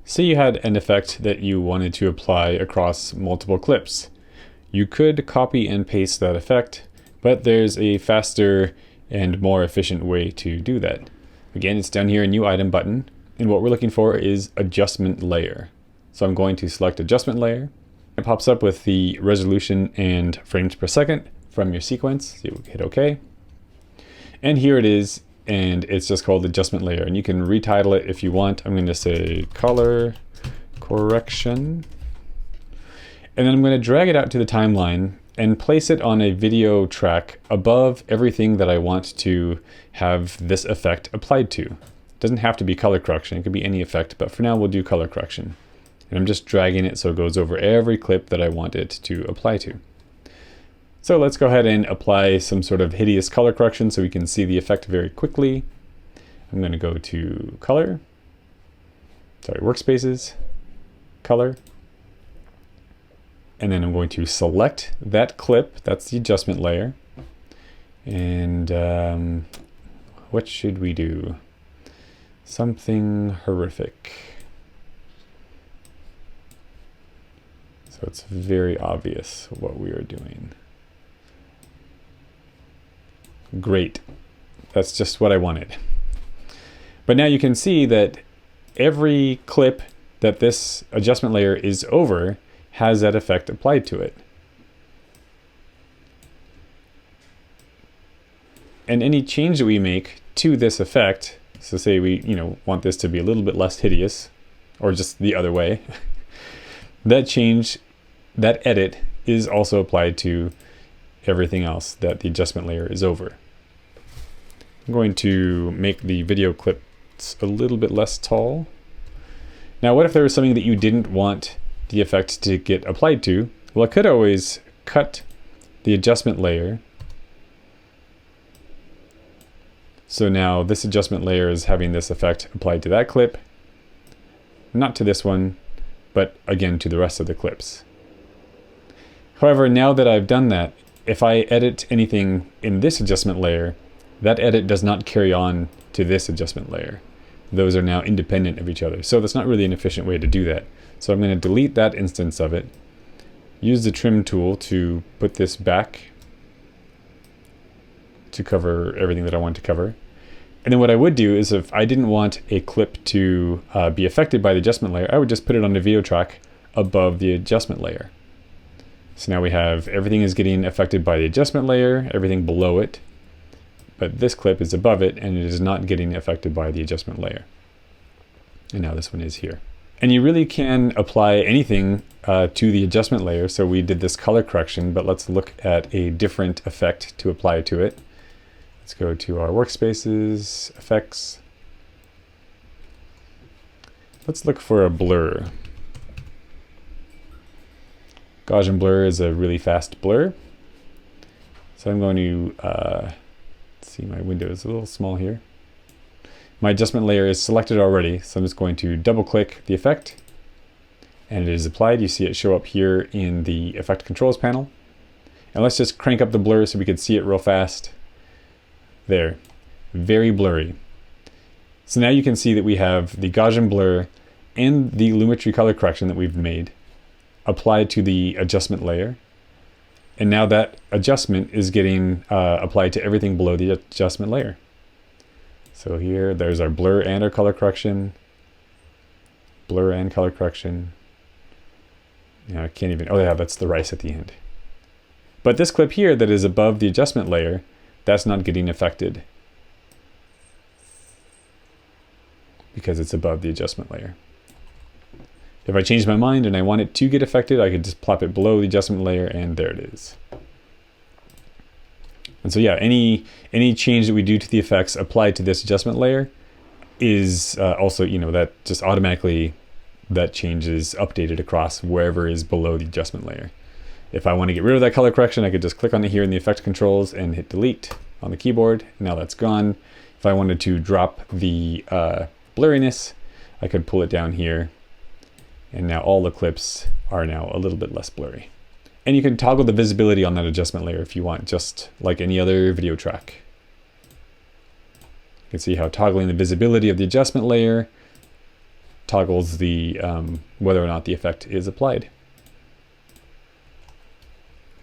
Say you had an effect that you wanted to apply across multiple clips. You could copy and paste that effect, but there's a faster and more efficient way to do that. Again, it's down here in New Item button, and what we're looking for is Adjustment Layer. So I'm going to select Adjustment Layer. It pops up with the resolution and frames per second from your sequence. So you hit OK. And here it is, and it's just called Adjustment Layer, and you can retitle it if you want. I'm going to say Color Correction, and then I'm going to drag it out to the timeline and place it on a video track above everything that I want to have this effect applied to. It doesn't have to be color correction, it could be any effect, but for now we'll do color correction. And I'm just dragging it so it goes over every clip that I want it to apply to. So let's go ahead and apply some sort of hideous color correction so we can see the effect very quickly. I'm going to go to Workspaces, Color, and then I'm going to select that clip, that's the adjustment layer. And what should we do? Something horrific. So it's very obvious what we are doing. Great. That's just what I wanted. But now you can see that every clip that this adjustment layer is over has that effect applied to it. And any change that we make to this effect, so say we want this to be a little bit less hideous, or just the other way, that change, that edit is also applied to everything else that the adjustment layer is over. I'm going to make the video clips a little bit less tall. Now, what if there was something that you didn't want the effect to get applied to? Well, I could always cut the adjustment layer. So now this adjustment layer is having this effect applied to that clip, not to this one, but again to the rest of the clips. However, now that I've done that, if I edit anything in this adjustment layer, that edit does not carry on to this adjustment layer. Those are now independent of each other. So that's not really an efficient way to do that. So I'm going to delete that instance of it, use the trim tool to put this back to cover everything that I want to cover. And then what I would do is if I didn't want a clip to be affected by the adjustment layer, I would just put it on the video track above the adjustment layer. So now we have everything is getting affected by the adjustment layer, everything below it, but this clip is above it and it is not getting affected by the adjustment layer. And now this one is here. And you really can apply anything to the adjustment layer. So we did this color correction, but let's look at a different effect to apply to it. Let's go to our Workspaces, Effects. Let's look for a blur. Gaussian blur is a really fast blur. So I'm going to, let's see, my window is a little small here. My adjustment layer is selected already, so I'm just going to double click the effect and it is applied. You see it show up here in the Effect Controls panel. And let's just crank up the blur so we can see it real fast. There, very blurry. So now you can see that we have the Gaussian blur and the Lumetri color correction that we've made applied to the adjustment layer. And now that adjustment is getting applied to everything below the adjustment layer. So here, there's our blur and our color correction. Blur and color correction. I can't even, oh yeah, that's the rice at the end. But this clip here that is above the adjustment layer, that's not getting affected because it's above the adjustment layer. If I change my mind and I want it to get affected, I could just plop it below the adjustment layer and there it is. And so yeah, any change that we do to the effects applied to this adjustment layer is also, that just automatically, that change is updated across wherever is below the adjustment layer. If I want to get rid of that color correction, I could just click on it here in the effect controls and hit delete on the keyboard. Now that's gone. If I wanted to drop the blurriness, I could pull it down here. And now all the clips are now a little bit less blurry. And you can toggle the visibility on that adjustment layer if you want, just like any other video track. You can see how toggling the visibility of the adjustment layer toggles the whether or not the effect is applied.